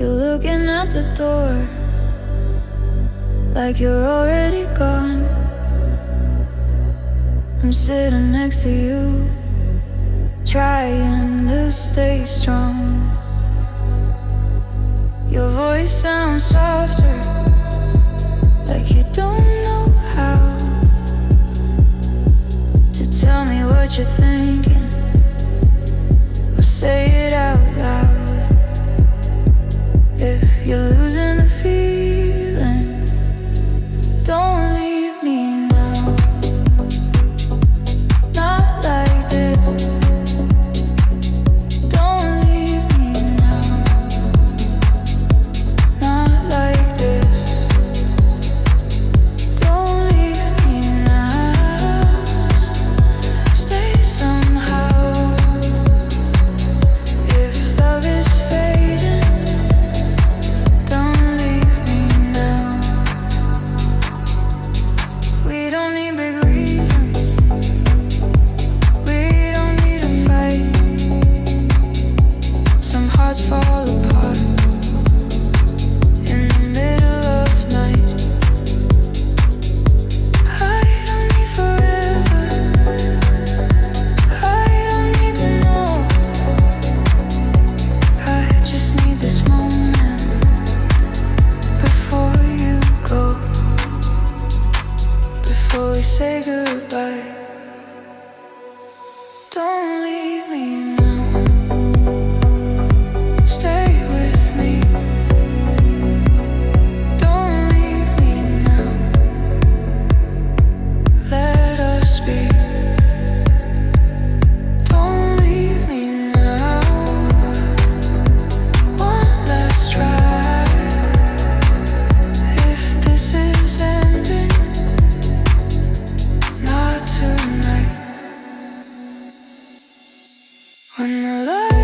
You're looking at the door like you're already gone. I'm sitting next to you, trying to stay strong. Your voice sounds softer, like you don't know how to tell me what you're thinking, or say it out loud. If you're losing the feeling, don't leave me now. Not like this. Don't leave me now. Not like this. Don't leave me now. Stay somehow. If love is fading, don't leave me now. We don't need big reasons. We don't need a fight. Some hearts fall apart in the middle of night. I don't need forever. I don't need to know. I just need this moment before you go, before we say goodbye. Don't leave me now. Stay with me. Don't leave me now. Let us be. Don't leave me now. One last try. If this is ending, not tonight. When the light